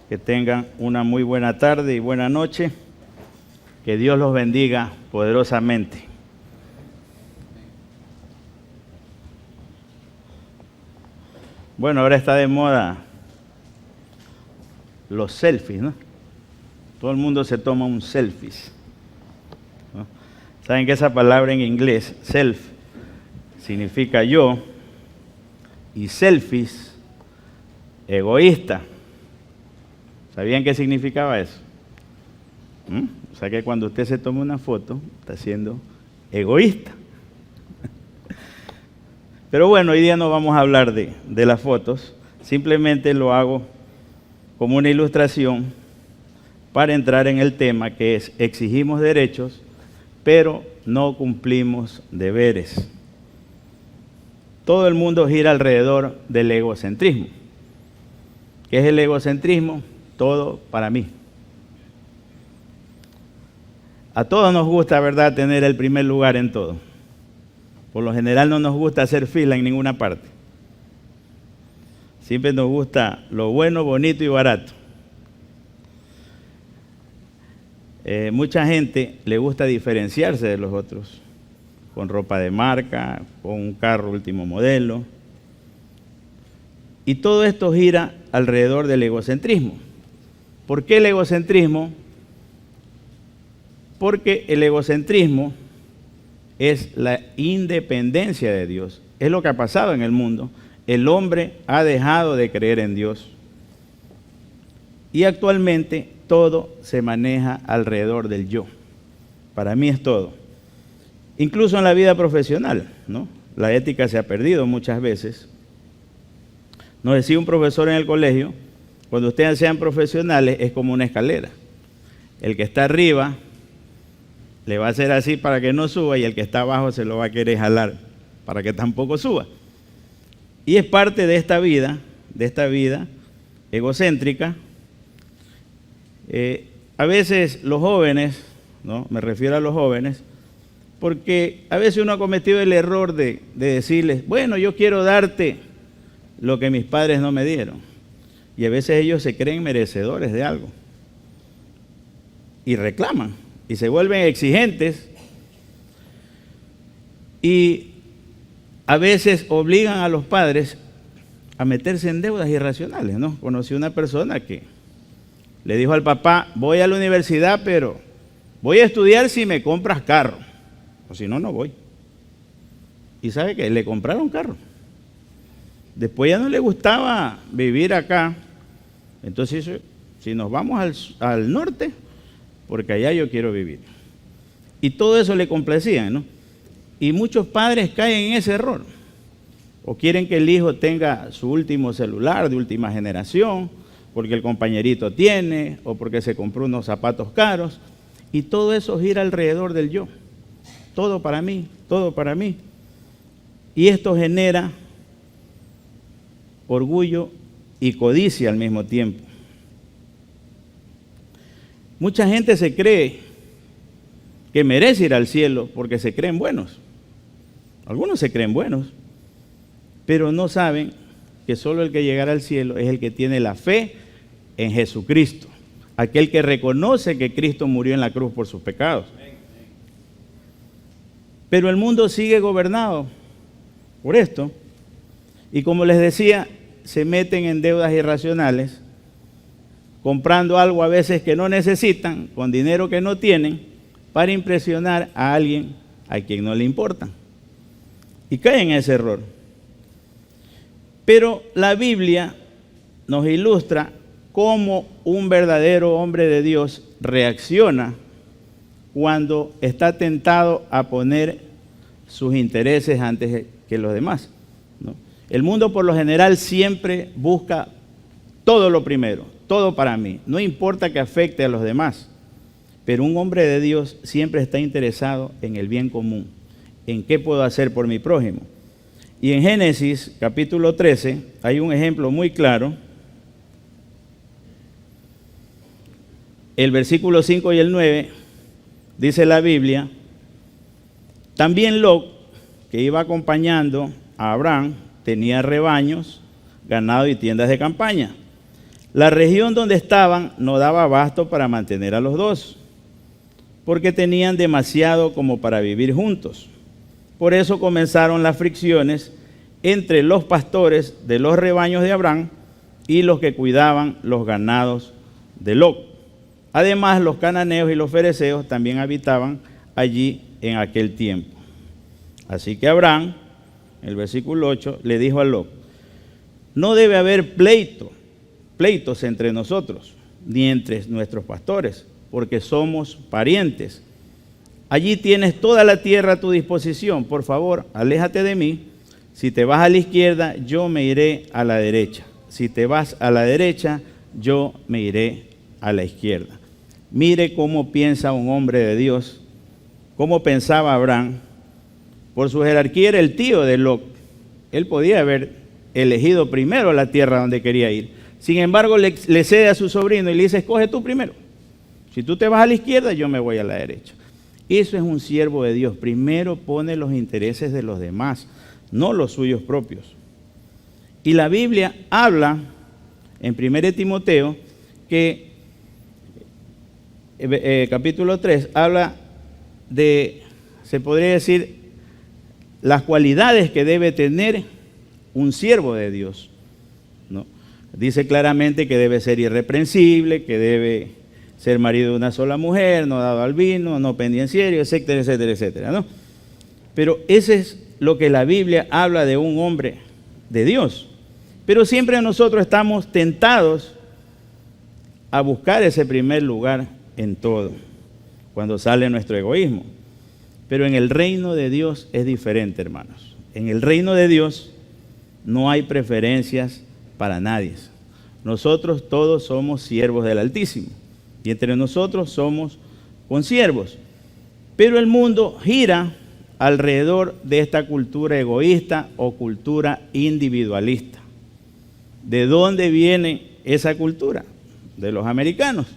Que tengan una muy buena tarde y buena noche. Que Dios los bendiga poderosamente. Bueno, ahora está de moda los selfies, ¿no? Todo el mundo se toma un selfie, ¿no? ¿Saben que esa palabra en inglés, self, significa yo, y selfies, egoísta? ¿Sabían qué significaba eso? O sea que cuando usted se toma una foto, está siendo egoísta. Pero bueno, hoy día no vamos a hablar de las fotos, simplemente lo hago como una ilustración para entrar en el tema que es: exigimos derechos, pero no cumplimos deberes. Todo el mundo gira alrededor del egocentrismo. ¿Qué es el egocentrismo? Todo para mí. A todos nos gusta, ¿verdad?, tener el primer lugar en todo. Por lo general no nos gusta hacer fila en ninguna parte. Siempre nos gusta lo bueno, bonito y barato. Mucha gente le gusta diferenciarse de los otros, con ropa de marca, con un carro último modelo. Y todo esto gira alrededor del egocentrismo. ¿Por qué el egocentrismo? Porque el egocentrismo es la independencia de Dios. Es lo que ha pasado en el mundo. El hombre ha dejado de creer en Dios. Y actualmente todo se maneja alrededor del yo. Para mí es todo. Incluso en la vida profesional, ¿no? La ética se ha perdido muchas veces. Nos decía un profesor en el colegio: cuando ustedes sean profesionales es como una escalera. El que está arriba le va a hacer así para que no suba, y el que está abajo se lo va a querer jalar para que tampoco suba. Y es parte de esta vida egocéntrica. A veces los jóvenes, ¿no? Me refiero a los jóvenes, porque a veces uno ha cometido el error de decirles: bueno, yo quiero darte lo que mis padres no me dieron. Y a veces ellos se creen merecedores de algo y reclaman y se vuelven exigentes, y a veces obligan a los padres a meterse en deudas irracionales, ¿no? Conocí una persona que le dijo al papá: voy a la universidad, pero voy a estudiar si me compras carro, o si no, no voy. Y ¿sabe qué? Le compraron carro. Después ya no le gustaba vivir acá, entonces si nos vamos al norte, porque allá yo quiero vivir. Y todo eso le complacía, ¿no? Y muchos padres caen en ese error. O quieren que el hijo tenga su último celular de última generación, porque el compañerito tiene, o porque se compró unos zapatos caros. Y todo eso gira alrededor del yo. Todo para mí, todo para mí. Y esto genera orgullo y codicia al mismo tiempo. Mucha gente se cree que merece ir al cielo porque se creen buenos. Algunos se creen buenos, pero no saben que solo el que llegará al cielo es el que tiene la fe en Jesucristo, aquel que reconoce que Cristo murió en la cruz por sus pecados. Pero el mundo sigue gobernado por esto, y como les decía, se meten en deudas irracionales, comprando algo a veces que no necesitan, con dinero que no tienen, para impresionar a alguien a quien no le importa. Y caen en ese error. Pero la Biblia nos ilustra cómo un verdadero hombre de Dios reacciona cuando está tentado a poner sus intereses antes que los demás, ¿no? El mundo por lo general siempre busca todo lo primero, todo para mí, no importa que afecte a los demás. Pero un hombre de Dios siempre está interesado en el bien común, en qué puedo hacer por mi prójimo. Y en Génesis capítulo 13 hay un ejemplo muy claro. El versículo 5 y el 9 dice la Biblia: también Lot, que iba acompañando a Abraham, tenía rebaños, ganado y tiendas de campaña. La región donde estaban no daba abasto para mantener a los dos, porque tenían demasiado como para vivir juntos. Por eso comenzaron las fricciones entre los pastores de los rebaños de Abraham y los que cuidaban los ganados de Lot. Además, los cananeos y los fereceos también habitaban allí en aquel tiempo. Así que Abraham, el versículo 8, le dijo a Lot: no debe haber pleitos entre nosotros, ni entre nuestros pastores, porque somos parientes. Allí tienes toda la tierra a tu disposición. Por favor, aléjate de mí. Si te vas a la izquierda, yo me iré a la derecha. Si te vas a la derecha, yo me iré a la izquierda. Mire cómo piensa un hombre de Dios, cómo pensaba Abraham. Por su jerarquía era el tío de Lot. Él podía haber elegido primero la tierra donde quería ir. Sin embargo, le cede a su sobrino y le dice: escoge tú primero. Si tú te vas a la izquierda, yo me voy a la derecha. Eso es un siervo de Dios. Primero pone los intereses de los demás, no los suyos propios. Y la Biblia habla en 1 Timoteo que capítulo 3 habla de, se podría decir, las cualidades que debe tener un siervo de Dios, ¿no? Dice claramente que debe ser irreprensible, que debe ser marido de una sola mujer, no dado al vino, no pendenciero, etcétera, etcétera, etcétera, ¿no? Pero ese es lo que la Biblia habla de un hombre de Dios. Pero siempre nosotros estamos tentados a buscar ese primer lugar en todo, cuando sale nuestro egoísmo. Pero en el reino de Dios es diferente, hermanos. En el reino de Dios no hay preferencias para nadie. Nosotros todos somos siervos del Altísimo. Y entre nosotros somos consiervos. Pero el mundo gira alrededor de esta cultura egoísta o cultura individualista. ¿De dónde viene esa cultura? De los americanos.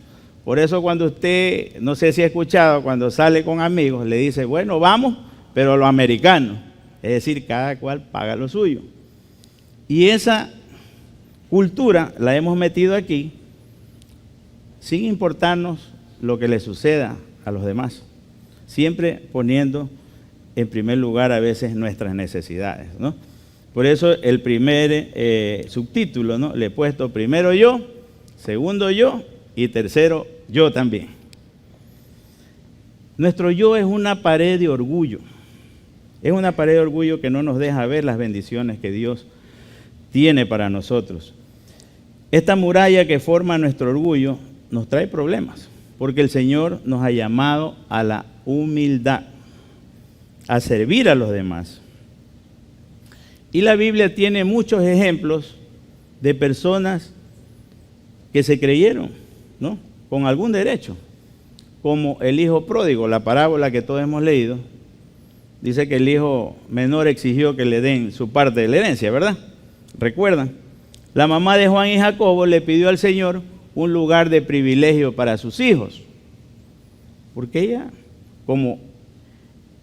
Por eso cuando usted, no sé si ha escuchado, cuando sale con amigos, le dice: bueno, vamos, pero los americanos. Es decir, cada cual paga lo suyo. Y esa cultura la hemos metido aquí sin importarnos lo que le suceda a los demás, siempre poniendo en primer lugar a veces nuestras necesidades, ¿no? Por eso el primer subtítulo, ¿no?, le he puesto: primero yo, segundo yo y tercero yo también. Nuestro yo es una pared de orgullo, es una pared de orgullo que no nos deja ver las bendiciones que Dios tiene para nosotros. Esta muralla que forma nuestro orgullo nos trae problemas, porque el Señor nos ha llamado a la humildad, a servir a los demás. Y la Biblia tiene muchos ejemplos de personas que se creyeron, ¿no?, con algún derecho, como el hijo pródigo, la parábola que todos hemos leído. Dice que el hijo menor exigió que le den su parte de la herencia, ¿verdad? ¿Recuerdan? La mamá de Juan y Jacobo le pidió al Señor un lugar de privilegio para sus hijos, porque ella, como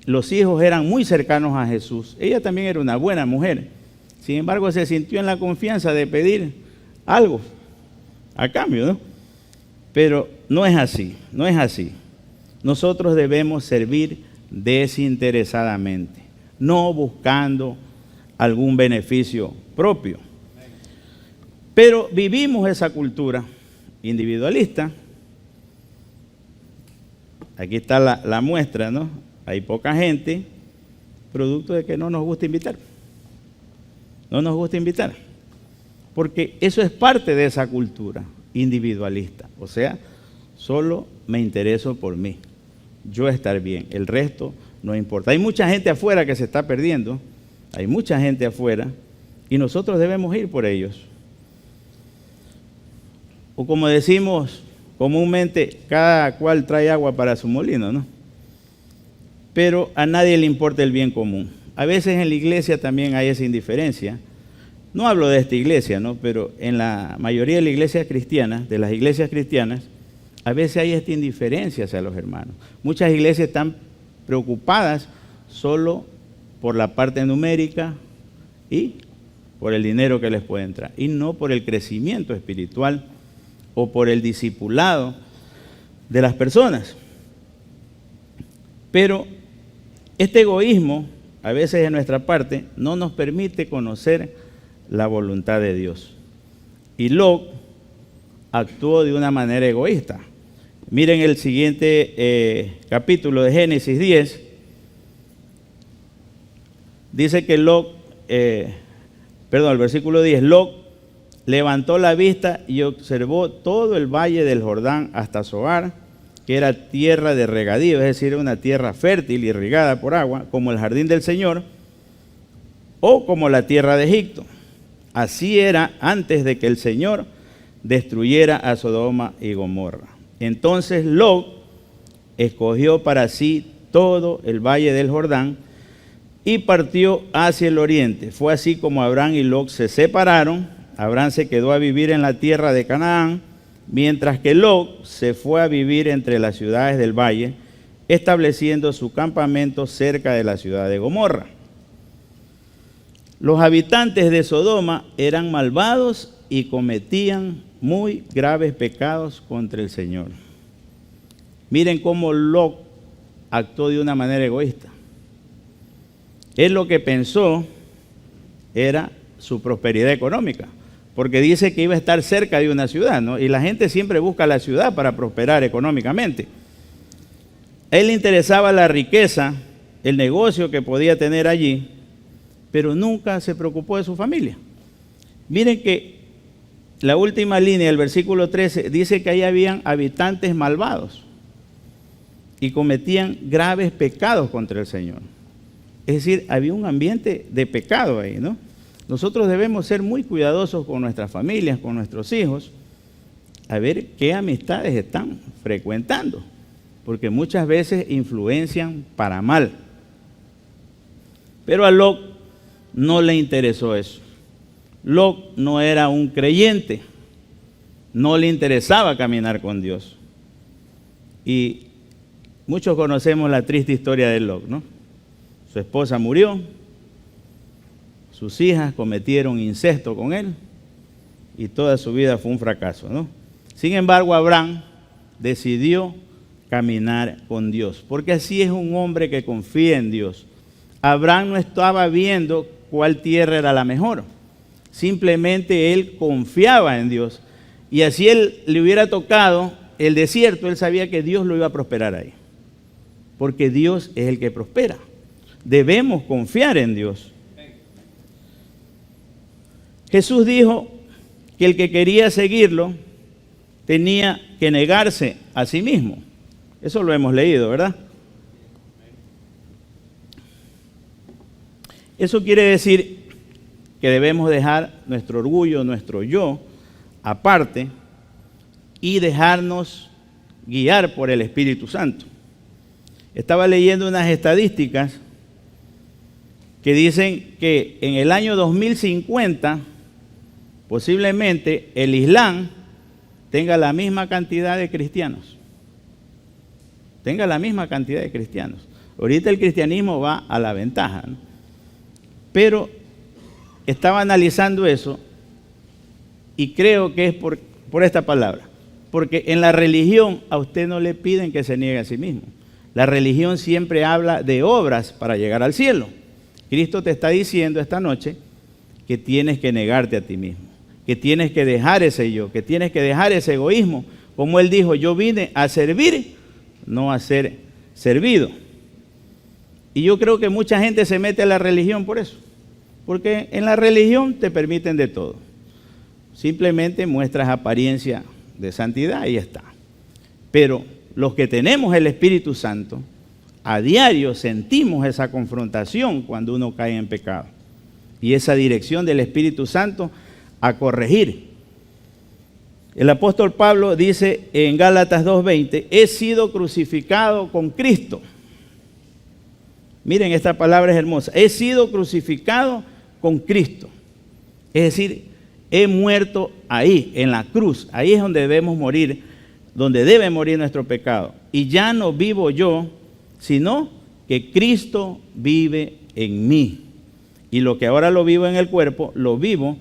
los hijos eran muy cercanos a Jesús, ella también era una buena mujer. Sin embargo, se sintió en la confianza de pedir algo a cambio, ¿no? Pero no es así, no es así. Nosotros debemos servir desinteresadamente, no buscando algún beneficio propio. Pero vivimos esa cultura individualista. Aquí está la muestra, ¿no? Hay poca gente, producto de que no nos gusta invitar. No nos gusta invitar, porque eso es parte de esa cultura individualista. O sea, solo me intereso por mí, yo estar bien, el resto no importa. Hay mucha gente afuera que se está perdiendo, hay mucha gente afuera, y nosotros debemos ir por ellos. O como decimos comúnmente, cada cual trae agua para su molino, ¿no? Pero a nadie le importa el bien común. A veces en la iglesia también hay esa indiferencia. No hablo de esta iglesia, ¿no?, pero en la mayoría de las iglesias cristianas, a veces hay esta indiferencia hacia los hermanos. Muchas iglesias están preocupadas solo por la parte numérica y por el dinero que les puede entrar, y no por el crecimiento espiritual o por el discipulado de las personas. Pero este egoísmo, a veces de nuestra parte, no nos permite conocer la voluntad de Dios. Y Lot actuó de una manera egoísta. Miren el siguiente capítulo de Génesis 10. Dice que el versículo 10, Lot levantó la vista y observó todo el valle del Jordán hasta Zoar, que era tierra de regadío, es decir, una tierra fértil y irrigada por agua, como el jardín del Señor, o como la tierra de Egipto. Así era antes de que el Señor destruyera a Sodoma y Gomorra. Entonces Lot escogió para sí todo el valle del Jordán y partió hacia el oriente. Fue así como Abraham y Lot se separaron. Abraham se quedó a vivir en la tierra de Canaán, mientras que Lot se fue a vivir entre las ciudades del valle, estableciendo su campamento cerca de la ciudad de Gomorra. Los habitantes de Sodoma eran malvados y cometían muy graves pecados contra el Señor. Miren cómo Lot actuó de una manera egoísta. Él lo que pensó era su prosperidad económica, porque dice que iba a estar cerca de una ciudad, ¿no? Y la gente siempre busca la ciudad para prosperar económicamente. A él le interesaba la riqueza, el negocio que podía tener allí, pero nunca se preocupó de su familia. Miren que la última línea del versículo 13 dice que ahí habían habitantes malvados y cometían graves pecados contra el Señor. Es decir, había un ambiente de pecado ahí, ¿no? Nosotros debemos ser muy cuidadosos con nuestras familias, con nuestros hijos, a ver qué amistades están frecuentando, porque muchas veces influencian para mal. Pero a Lot no le interesó eso. Lot no era un creyente, no le interesaba caminar con Dios. Y muchos conocemos la triste historia de Lot, ¿no? Su esposa murió, sus hijas cometieron incesto con él y toda su vida fue un fracaso, ¿no? Sin embargo, Abraham decidió caminar con Dios, porque así es un hombre que confía en Dios. Abraham no estaba viendo cuál tierra era la mejor, simplemente él confiaba en Dios, y así él le hubiera tocado el desierto, él sabía que Dios lo iba a prosperar ahí, porque Dios es el que prospera. Debemos confiar en Dios. Jesús dijo que el que quería seguirlo tenía que negarse a sí mismo. Eso lo hemos leído, ¿verdad? Eso quiere decir que debemos dejar nuestro orgullo, nuestro yo, aparte y dejarnos guiar por el Espíritu Santo. Estaba leyendo unas estadísticas que dicen que en el año 2050 posiblemente el Islam tenga la misma cantidad de cristianos. Ahorita el cristianismo va a la ventaja, ¿no? Pero estaba analizando eso y creo que es por esta palabra. Porque en la religión a usted no le piden que se niegue a sí mismo. La religión siempre habla de obras para llegar al cielo. Cristo te está diciendo esta noche que tienes que negarte a ti mismo, que tienes que dejar ese yo, que tienes que dejar ese egoísmo. Como Él dijo, yo vine a servir, no a ser servido. Y yo creo que mucha gente se mete a la religión por eso, porque en la religión te permiten de todo. Simplemente muestras apariencia de santidad y ya está. Pero los que tenemos el Espíritu Santo, a diario sentimos esa confrontación cuando uno cae en pecado. Y esa dirección del Espíritu Santo a corregir. El apóstol Pablo dice en Gálatas 2:20, he sido crucificado con Cristo. Miren, esta palabra es hermosa. He sido crucificado con Cristo. Es decir, he muerto ahí, en la cruz. Ahí es donde debemos morir, donde debe morir nuestro pecado. Y ya no vivo yo, sino que Cristo vive en mí. Y lo que ahora lo vivo en el cuerpo, lo vivo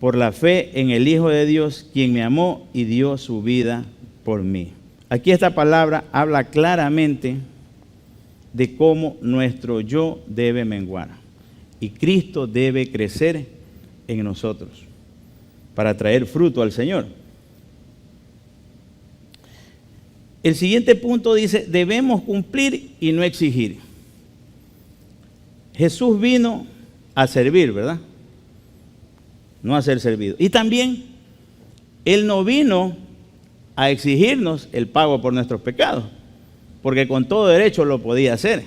por la fe en el Hijo de Dios, quien me amó y dio su vida por mí. Aquí esta palabra habla claramente de cómo nuestro yo debe menguar y Cristo debe crecer en nosotros para traer fruto al Señor. El siguiente punto dice, debemos cumplir y no exigir. Jesús vino a servir, ¿verdad? No a ser servido. Y también, Él no vino a exigirnos el pago por nuestros pecados, porque con todo derecho lo podía hacer.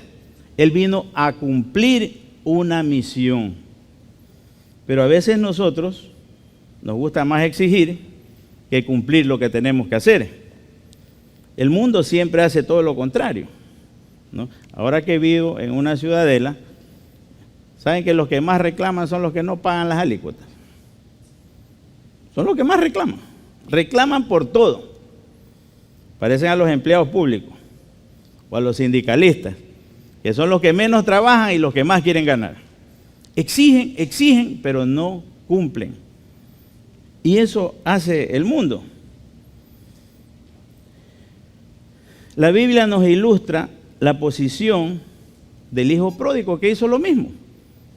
Él vino a cumplir una misión. Pero a veces nosotros nos gusta más exigir que cumplir lo que tenemos que hacer. El mundo siempre hace todo lo contrario, ¿no? Ahora que vivo en una ciudadela, saben que los que más reclaman son los que no pagan las alícuotas. Son los que más reclaman. Reclaman por todo. Parecen a los empleados públicos o a los sindicalistas, que son los que menos trabajan y los que más quieren ganar. Exigen, pero no cumplen. Y eso hace el mundo. La Biblia nos ilustra la posición del hijo pródigo que hizo lo mismo.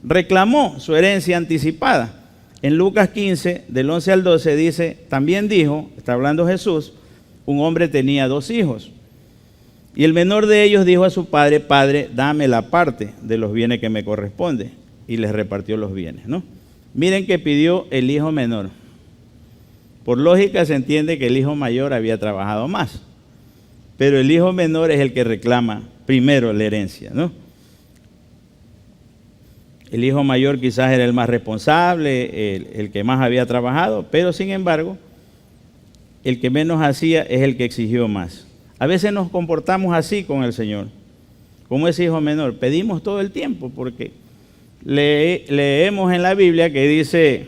Reclamó su herencia anticipada. En Lucas 15, del 11 al 12 dice, también dijo, está hablando Jesús, un hombre tenía 2 hijos. Y el menor de ellos dijo a su padre, Padre, dame la parte de los bienes que me corresponde. Y les repartió los bienes, ¿no? Miren que pidió el hijo menor. Por lógica se entiende que el hijo mayor había trabajado más. Pero el hijo menor es el que reclama primero la herencia, ¿no? El hijo mayor quizás era el más responsable, el que más había trabajado, pero sin embargo, el que menos hacía es el que exigió más. A veces nos comportamos así con el Señor, como ese hijo menor. Pedimos todo el tiempo porque leemos en la Biblia que dice,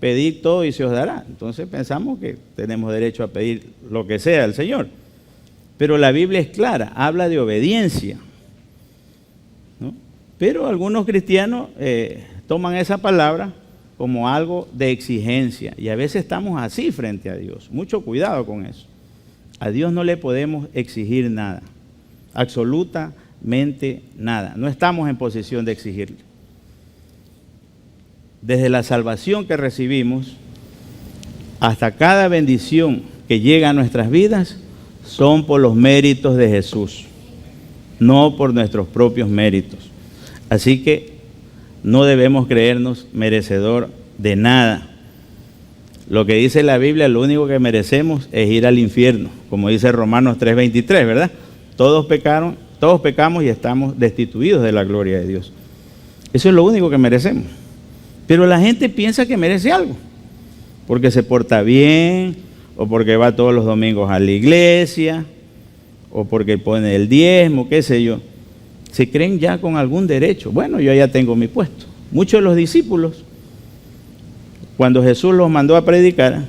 pedid todo y se os dará. Entonces pensamos que tenemos derecho a pedir lo que sea al Señor. Pero la Biblia es clara, habla de obediencia, ¿no? Pero algunos cristianos toman esa palabra como algo de exigencia y a veces estamos así frente a Dios. Mucho cuidado con eso. A Dios no le podemos exigir nada, absolutamente nada. No estamos en posición de exigirle. Desde la salvación que recibimos hasta cada bendición que llega a nuestras vidas son por los méritos de Jesús, no por nuestros propios méritos. Así que no debemos creernos merecedor de nada. Lo que dice la Biblia, lo único que merecemos es ir al infierno, como dice Romanos 3:23, ¿verdad? Todos pecamos y estamos destituidos de la gloria de Dios. Eso es lo único que merecemos. Pero la gente piensa que merece algo, porque se porta bien, o porque va todos los domingos a la iglesia, o porque pone el diezmo, qué sé yo. Se creen ya con algún derecho. Bueno, yo ya tengo mi puesto. Muchos de los discípulos, cuando Jesús los mandó a predicar,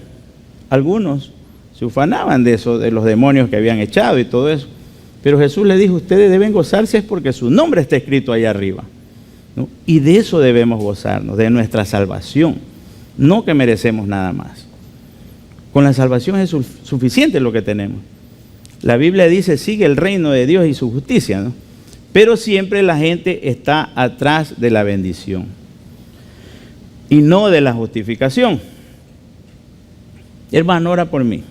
algunos se ufanaban de eso, de los demonios que habían echado y todo eso. Pero Jesús les dijo, ustedes deben gozarse porque su nombre está escrito allá arriba, ¿no? Y de eso debemos gozarnos, de nuestra salvación, no que merecemos nada más. Con la salvación es suficiente lo que tenemos. La Biblia dice, sigue el reino de Dios y su justicia, ¿no? Pero siempre la gente está atrás de la bendición y no de la justificación. Hermano, ora por mí.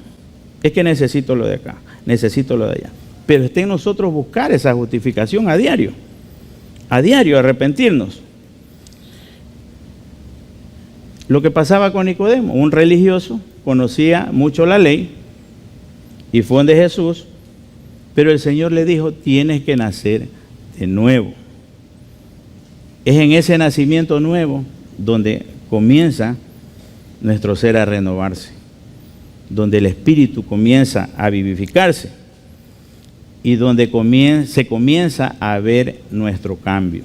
Es que necesito lo de acá, necesito lo de allá. Pero está en nosotros buscar esa justificación a diario arrepentirnos. Lo que pasaba con Nicodemo, un religioso, conocía mucho la ley y fue donde Jesús, pero el Señor le dijo, tienes que nacer de nuevo. Es en ese nacimiento nuevo donde comienza nuestro ser a renovarse, donde el espíritu comienza a vivificarse y donde se comienza a ver nuestro cambio.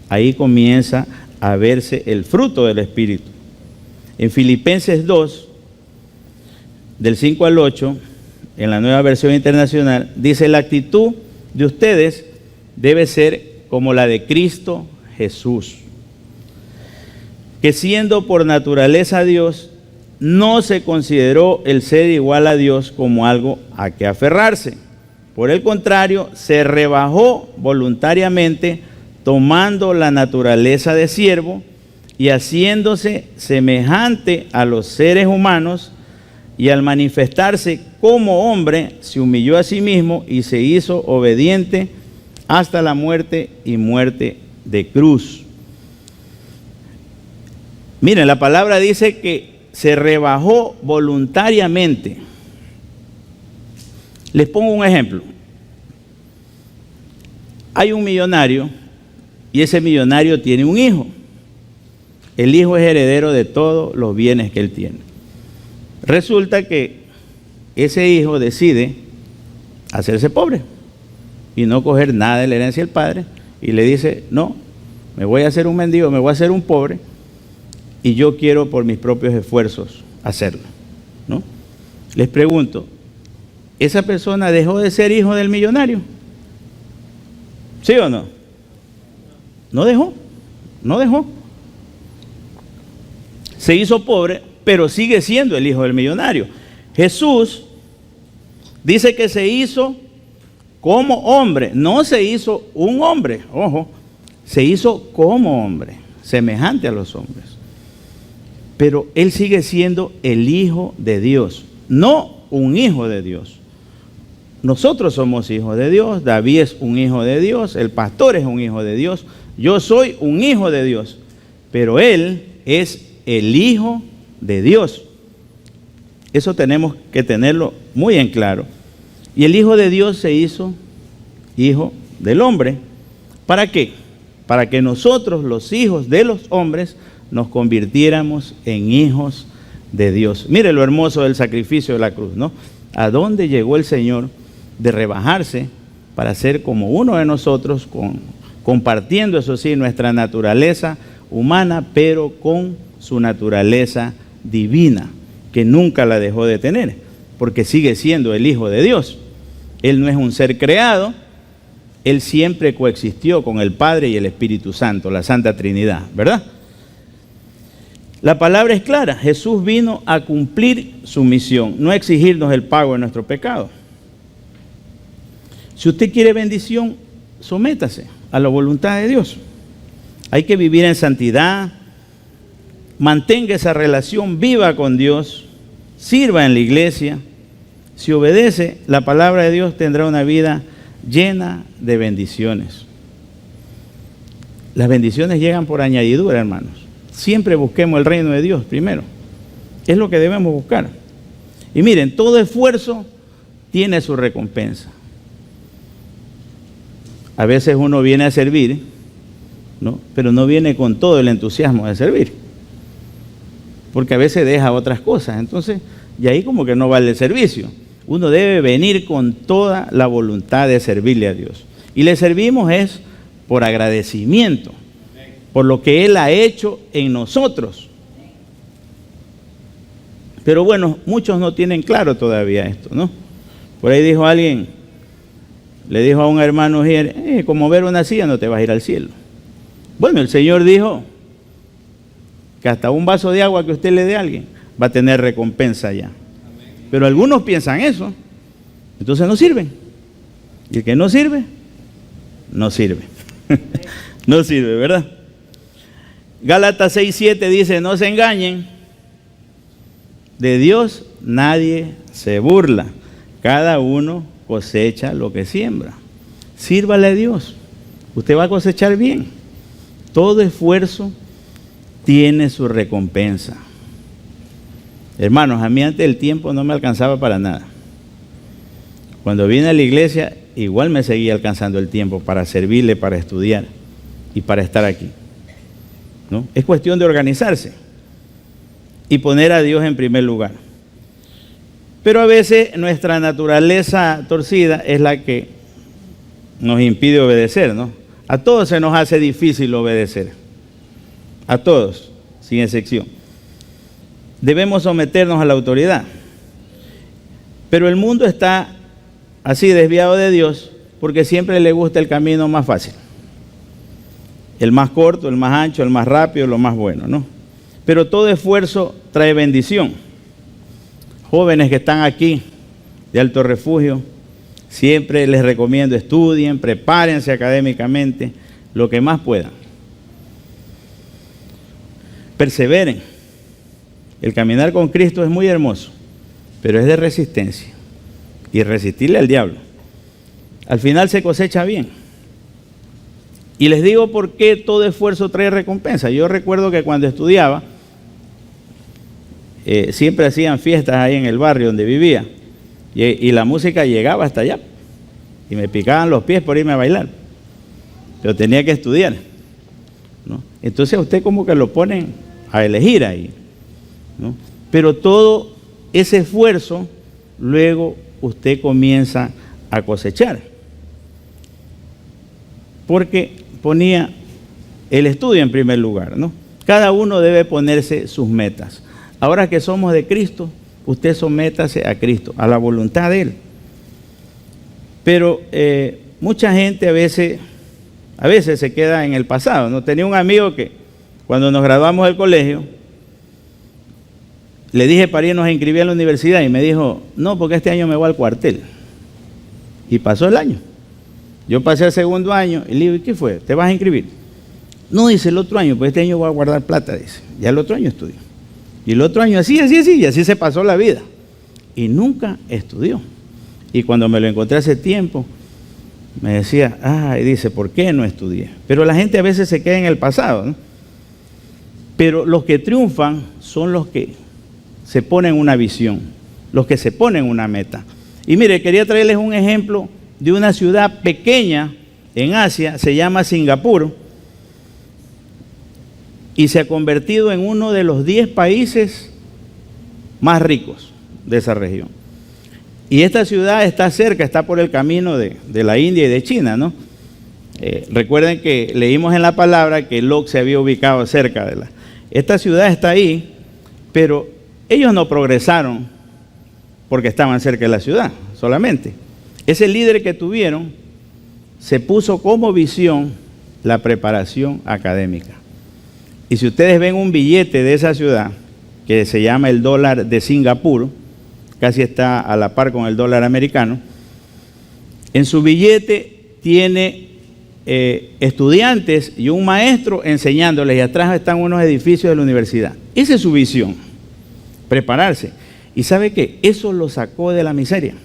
Ahí comienza a verse el fruto del espíritu. En Filipenses 2, del 5 al 8, en la Nueva Versión Internacional, dice, la actitud de ustedes debe ser como la de Cristo Jesús, que siendo por naturaleza Dios, no se consideró el ser igual a Dios como algo a que aferrarse. Por el contrario, se rebajó voluntariamente, tomando la naturaleza de siervo y haciéndose semejante a los seres humanos, y al manifestarse como hombre, se humilló a sí mismo y se hizo obediente hasta la muerte y muerte de cruz. Miren, la palabra dice que se rebajó voluntariamente. Les pongo un ejemplo. Hay un millonario y ese millonario tiene un hijo. El hijo es heredero de todos los bienes que él tiene. Resulta que ese hijo decide hacerse pobre y no coger nada de la herencia del padre y le dice, no, me voy a hacer un mendigo, me voy a hacer un pobre y yo quiero por mis propios esfuerzos hacerlo, ¿no? Les pregunto, ¿esa persona dejó de ser hijo del millonario? ¿Sí o no? No dejó. Se hizo pobre, pero sigue siendo el hijo del millonario. Jesús dice que se hizo como hombre, no se hizo un hombre, ojo, se hizo como hombre, semejante a los hombres. Pero él sigue siendo el hijo de Dios, no un hijo de Dios. Nosotros somos hijos de Dios, David es un hijo de Dios, el pastor es un hijo de Dios, yo soy un hijo de Dios, pero él es el hijo de Dios. Eso tenemos que tenerlo muy en claro. Y el hijo de Dios se hizo hijo del hombre. ¿Para qué? Para que nosotros, los hijos de los hombres, nos convirtiéramos en hijos de Dios. Mire lo hermoso del sacrificio de la cruz, ¿no? ¿A dónde llegó el Señor de rebajarse para ser como uno de nosotros, compartiendo, eso sí, nuestra naturaleza humana, pero con su naturaleza divina, que nunca la dejó de tener, porque sigue siendo el Hijo de Dios? Él no es un ser creado, Él siempre coexistió con el Padre y el Espíritu Santo, la Santa Trinidad, ¿verdad? La palabra es clara, Jesús vino a cumplir su misión, no a exigirnos el pago de nuestro pecado. Si usted quiere bendición, sométase a la voluntad de Dios. Hay que vivir en santidad, mantenga esa relación viva con Dios, sirva en la iglesia. Si obedece, la palabra de Dios tendrá una vida llena de bendiciones. Las bendiciones llegan por añadidura, hermanos. Siempre busquemos el reino de Dios primero. Es lo que debemos buscar. Y miren, todo esfuerzo tiene su recompensa. A veces uno viene a servir, ¿no? Pero no viene con todo el entusiasmo de servir, porque a veces deja otras cosas. Entonces, y ahí como que no vale el servicio. Uno debe venir con toda la voluntad de servirle a Dios. Y le servimos es por agradecimiento, por lo que Él ha hecho en nosotros. Pero bueno, muchos no tienen claro todavía esto, ¿no? Por ahí dijo alguien, le dijo a un hermano ayer, como ver una silla no te vas a ir al cielo. Bueno, el Señor dijo que hasta un vaso de agua que usted le dé a alguien va a tener recompensa ya. Pero algunos piensan eso, entonces no sirven. Y el que no sirve, no sirve. No sirve, ¿verdad? Gálatas 6:7 dice, no se engañen, de Dios nadie se burla, cada uno cosecha lo que siembra. Sírvale a Dios, usted va a cosechar bien. Todo esfuerzo tiene su recompensa. Hermanos, a mí antes el tiempo no me alcanzaba para nada. Cuando vine a la iglesia, igual me seguía alcanzando el tiempo para servirle, para estudiar y para estar aquí, ¿no? Es cuestión de organizarse y poner a Dios en primer lugar. Pero a veces nuestra naturaleza torcida es la que nos impide obedecer, ¿no? A todos se nos hace difícil obedecer. A todos, sin excepción. Debemos someternos a la autoridad. Pero el mundo está así desviado de Dios porque siempre le gusta el camino más fácil. El más corto, el más ancho, el más rápido, lo más bueno, ¿no? Pero todo esfuerzo trae bendición. Jóvenes que están aquí de Alto Refugio, siempre les recomiendo estudien, prepárense académicamente, lo que más puedan. Perseveren. El caminar con Cristo es muy hermoso, pero es de resistencia y resistirle al diablo. Al final se cosecha bien. Y les digo por qué todo esfuerzo trae recompensa. Yo recuerdo que cuando estudiaba, siempre hacían fiestas ahí en el barrio donde vivía, y la música llegaba hasta allá, y me picaban los pies por irme a bailar, pero tenía que estudiar, ¿no? Entonces a usted como que lo ponen a elegir ahí, ¿no? Pero todo ese esfuerzo, luego usted comienza a cosechar, porque ponía el estudio en primer lugar, ¿no? Cada uno debe ponerse sus metas. Ahora que somos de Cristo, usted sométase a Cristo, a la voluntad de Él. Pero mucha gente a veces se queda en el pasado, ¿no? Tenía un amigo que cuando nos graduamos del colegio, le dije para irnos a inscribir a la universidad y me dijo, no, porque este año me voy al cuartel. Y pasó el año. Yo pasé el segundo año y le digo, ¿y qué fue? ¿Te vas a inscribir? No, dice, el otro año, pues este año voy a guardar plata, dice. Ya el otro año estudio. Y el otro año así, y así se pasó la vida. Y nunca estudió. Y cuando me lo encontré hace tiempo, me decía, y dice, ¿por qué no estudié? Pero la gente a veces se queda en el pasado, ¿no? Pero los que triunfan son los que se ponen una visión, los que se ponen una meta. Y mire, quería traerles un ejemplo de una ciudad pequeña en Asia, se llama Singapur, y se ha convertido en uno de los 10 países más ricos de esa región. Y esta ciudad está cerca, está por el camino de la India y de China, ¿no? Recuerden que leímos en la palabra que Lot se había ubicado cerca de la... Esta ciudad está ahí, pero ellos no progresaron porque estaban cerca de la ciudad solamente. Ese líder que tuvieron se puso como visión la preparación académica. Y si ustedes ven un billete de esa ciudad, que se llama el dólar de Singapur, casi está a la par con el dólar americano, en su billete tiene estudiantes y un maestro enseñándoles, y atrás están unos edificios de la universidad. Esa es su visión, prepararse. ¿Y sabe qué? Eso lo sacó de la miseria.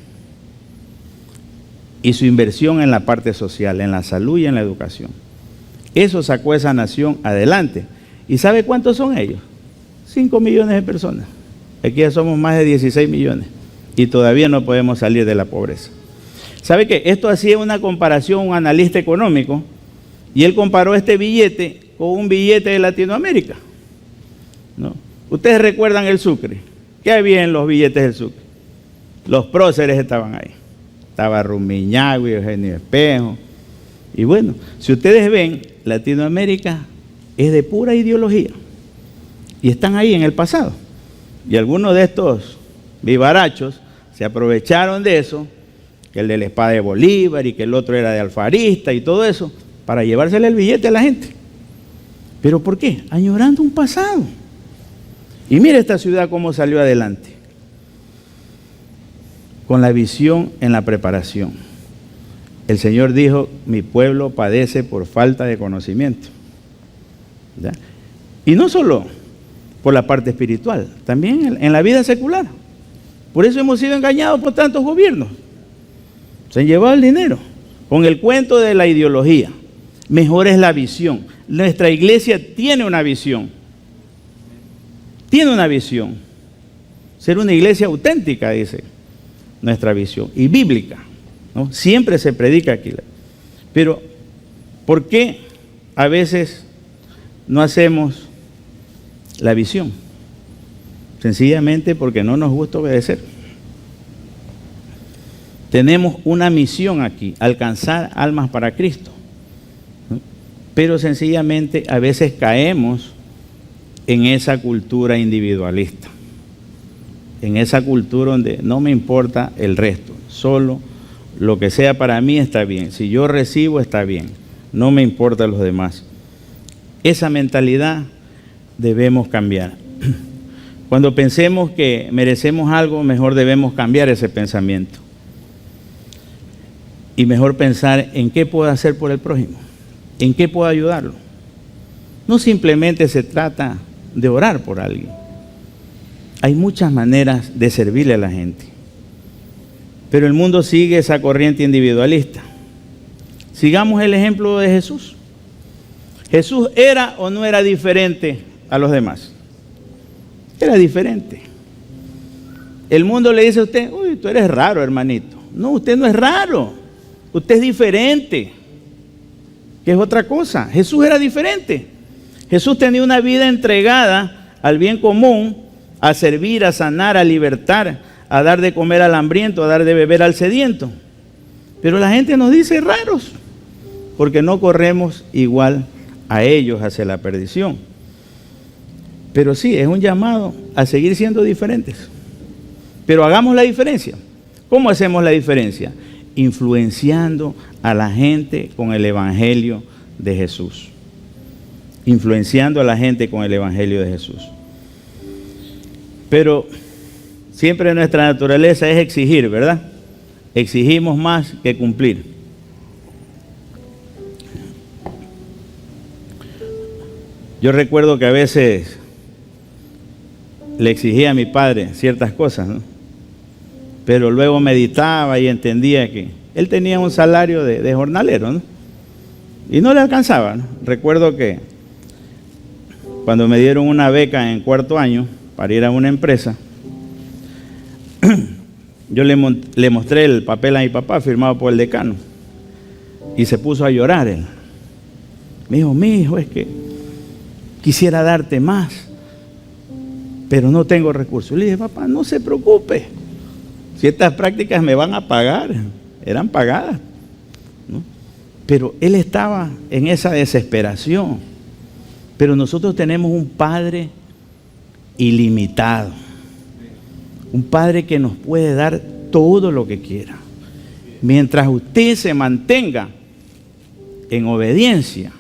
Y su inversión en la parte social, en la salud y en la educación. Eso sacó a esa nación adelante. ¿Y sabe cuántos son ellos? 5 millones de personas. Aquí ya somos más de 16 millones. Y todavía no podemos salir de la pobreza. ¿Sabe qué? Esto hacía una comparación un analista económico, y él comparó este billete con un billete de Latinoamérica, ¿no? Ustedes recuerdan el Sucre. ¿Qué había en los billetes del Sucre? Los próceres estaban ahí. Estaba Rumiñahui, Eugenio Espejo. Y bueno, si ustedes ven, Latinoamérica es de pura ideología. Y están ahí en el pasado. Y algunos de estos vivarachos se aprovecharon de eso, que el de la espada de Bolívar y que el otro era de Alfarista y todo eso, para llevársele el billete a la gente. ¿Pero por qué? Añorando un pasado. Y mire esta ciudad cómo salió adelante. Con la visión en la preparación. El Señor dijo, mi pueblo padece por falta de conocimiento. ¿Ya? Y no solo por la parte espiritual, también en la vida secular. Por eso hemos sido engañados por tantos gobiernos. Se han llevado el dinero con el cuento de la ideología. Mejor es la visión. Nuestra iglesia tiene una visión. Tiene una visión. Ser una iglesia auténtica, dice nuestra visión. Y bíblica, ¿no? Siempre se predica aquí. Pero, ¿por qué a veces no hacemos la visión? Sencillamente porque no nos gusta obedecer. Tenemos una misión aquí, alcanzar almas para Cristo, ¿no? Pero sencillamente a veces caemos en esa cultura individualista, en esa cultura donde no me importa el resto, solo lo que sea para mí está bien, si yo recibo está bien, no me importan los demás. Esa mentalidad debemos cambiar. Cuando pensemos que merecemos algo, mejor debemos cambiar ese pensamiento. Y mejor pensar en qué puedo hacer por el prójimo, en qué puedo ayudarlo. No simplemente se trata de orar por alguien. Hay muchas maneras de servirle a la gente. Pero el mundo sigue esa corriente individualista. Sigamos el ejemplo de Jesús. ¿Jesús era o no era diferente a los demás? Era diferente. El mundo le dice a usted, uy, tú eres raro, hermanito. No, usted no es raro. Usted es diferente. Que es otra cosa. Jesús era diferente. Jesús tenía una vida entregada al bien común, a servir, a sanar, a libertar, a dar de comer al hambriento, a dar de beber al sediento. Pero la gente nos dice raros, porque no corremos igual a ellos hacia la perdición. Pero sí, es un llamado a seguir siendo diferentes. Pero hagamos la diferencia. ¿Cómo hacemos la diferencia? Influenciando a la gente con el Evangelio de Jesús. Influenciando a la gente con el Evangelio de Jesús. Pero siempre nuestra naturaleza es exigir, ¿verdad? Exigimos más que cumplir. Yo recuerdo que a veces le exigía a mi padre ciertas cosas, ¿no? Pero luego meditaba y entendía que él tenía un salario de jornalero, ¿no? Y no le alcanzaba, ¿no? Recuerdo que cuando me dieron una beca en cuarto año para ir a una empresa, yo le mostré el papel a mi papá firmado por el decano y se puso a llorar él. Me dijo, mi hijo, es que quisiera darte más, pero no tengo recursos. Le dije, papá, no se preocupe, si estas prácticas me van a pagar, eran pagadas, ¿no? Pero él estaba en esa desesperación. Pero nosotros tenemos un Padre ilimitado, un Padre que nos puede dar todo lo que quiera. Mientras usted se mantenga en obediencia,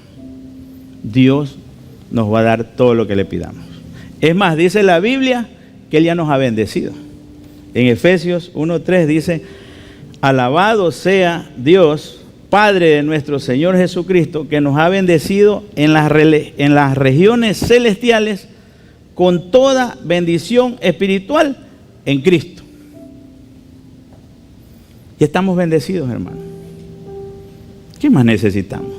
Dios nos va a dar todo lo que le pidamos. Es más, dice la Biblia que Él ya nos ha bendecido. En Efesios 1:3 dice, alabado sea Dios, Padre de nuestro Señor Jesucristo, que nos ha bendecido en las regiones celestiales con toda bendición espiritual en Cristo. Y estamos bendecidos, hermanos. ¿Qué más necesitamos?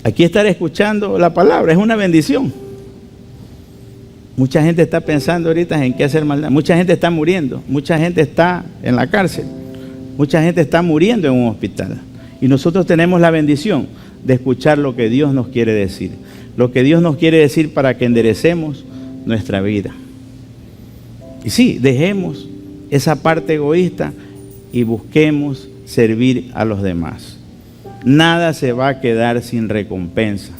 Aquí estar escuchando la palabra es una bendición. Mucha gente está pensando ahorita en qué hacer maldad. Mucha gente está muriendo. Mucha gente está en la cárcel. Mucha gente está muriendo en un hospital. Y nosotros tenemos la bendición de escuchar lo que Dios nos quiere decir. Lo que Dios nos quiere decir para que enderecemos nuestra vida. Y sí, dejemos esa parte egoísta y busquemos servir a los demás. Nada se va a quedar sin recompensa.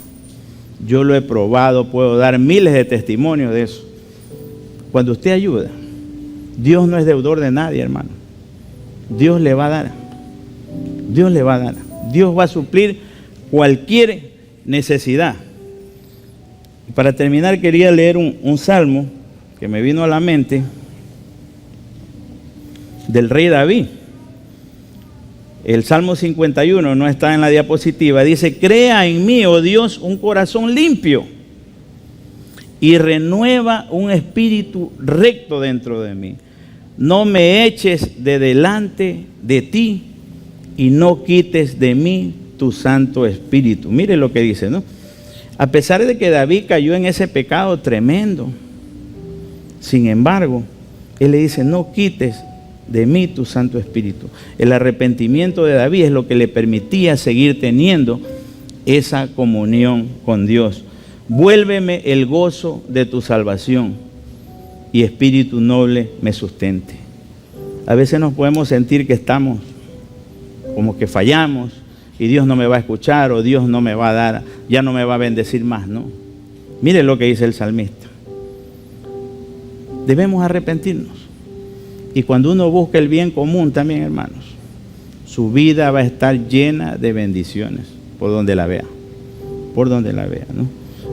Yo lo he probado, puedo dar miles de testimonios de eso. Cuando usted ayuda, Dios no es deudor de nadie, hermano. Dios le va a dar. Dios le va a dar. Dios va a suplir cualquier necesidad. Y para terminar, quería leer un salmo que me vino a la mente del rey David. El Salmo 51 no está en la diapositiva. Dice, crea en mí, oh Dios, un corazón limpio y renueva un espíritu recto dentro de mí. No me eches de delante de ti y no quites de mí tu Santo Espíritu. Mire lo que dice, ¿no? A pesar de que David cayó en ese pecado tremendo, sin embargo, él le dice, no quites de mí tu Santo Espíritu. El arrepentimiento de David es lo que le permitía seguir teniendo esa comunión con Dios. Vuélveme el gozo de tu salvación y espíritu noble me sustente. A veces nos podemos sentir que estamos como que fallamos y Dios no me va a escuchar o Dios no me va a dar, ya no me va a bendecir más, ¿no? Mire lo que dice el salmista. Debemos arrepentirnos. Y cuando uno busca el bien común también, hermanos, su vida va a estar llena de bendiciones por donde la vea, ¿no?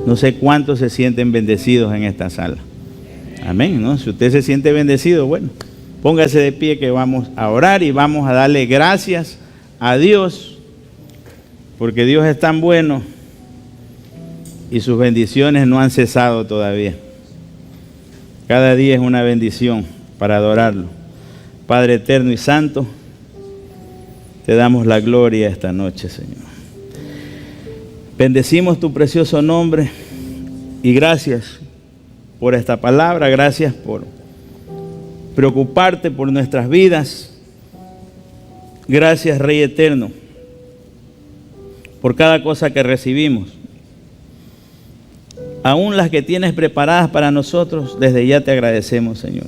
No sé cuántos se sienten bendecidos en esta sala. Amén, ¿no? Si usted se siente bendecido, bueno, póngase de pie que vamos a orar y vamos a darle gracias a Dios, porque Dios es tan bueno y sus bendiciones no han cesado todavía. Cada día es una bendición para adorarlo. Padre eterno y santo, te damos la gloria esta noche, Señor. Bendecimos tu precioso nombre y gracias por esta palabra, gracias por preocuparte por nuestras vidas. Gracias, Rey eterno, por cada cosa que recibimos. Aún las que tienes preparadas para nosotros, desde ya te agradecemos, Señor.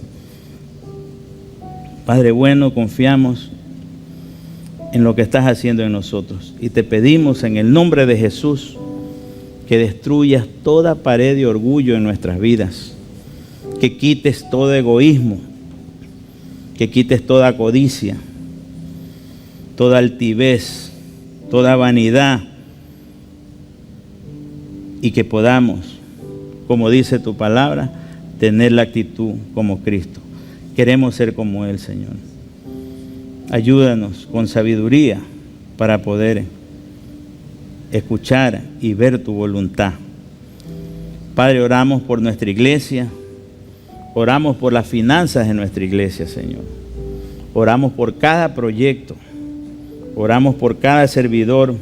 Padre bueno, confiamos en lo que estás haciendo en nosotros y te pedimos en el nombre de Jesús que destruyas toda pared de orgullo en nuestras vidas, que quites todo egoísmo, que quites toda codicia, toda altivez, toda vanidad, y que podamos, como dice tu palabra, tener la actitud como Cristo. Queremos ser como Él, Señor. Ayúdanos con sabiduría para poder escuchar y ver tu voluntad. Padre, oramos por nuestra iglesia, oramos por las finanzas de nuestra iglesia, Señor. Oramos por cada proyecto, oramos por cada servidor,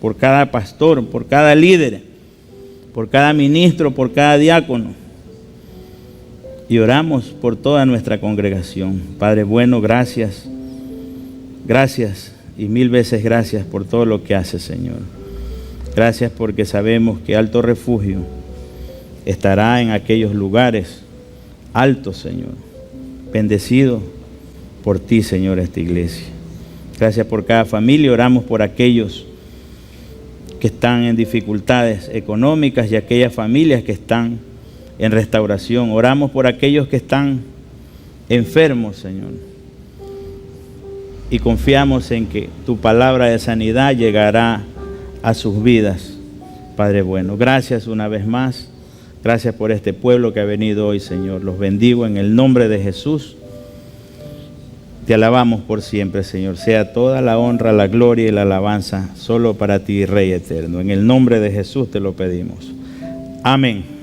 por cada pastor, por cada líder, por cada ministro, por cada diácono. Y oramos por toda nuestra congregación. Padre bueno, gracias. Gracias y mil veces gracias por todo lo que haces, Señor. Gracias porque sabemos que Alto Refugio estará en aquellos lugares altos, Señor. Bendecido por ti, Señor, esta iglesia. Gracias por cada familia. Oramos por aquellos que están en dificultades económicas y aquellas familias que están en restauración. Oramos por aquellos que están enfermos, Señor. Y confiamos en que tu palabra de sanidad llegará a sus vidas, Padre bueno. Gracias una vez más. Gracias por este pueblo que ha venido hoy, Señor. Los bendigo en el nombre de Jesús. Te alabamos por siempre, Señor. Sea toda la honra, la gloria y la alabanza solo para ti, Rey eterno. En el nombre de Jesús te lo pedimos. Amén.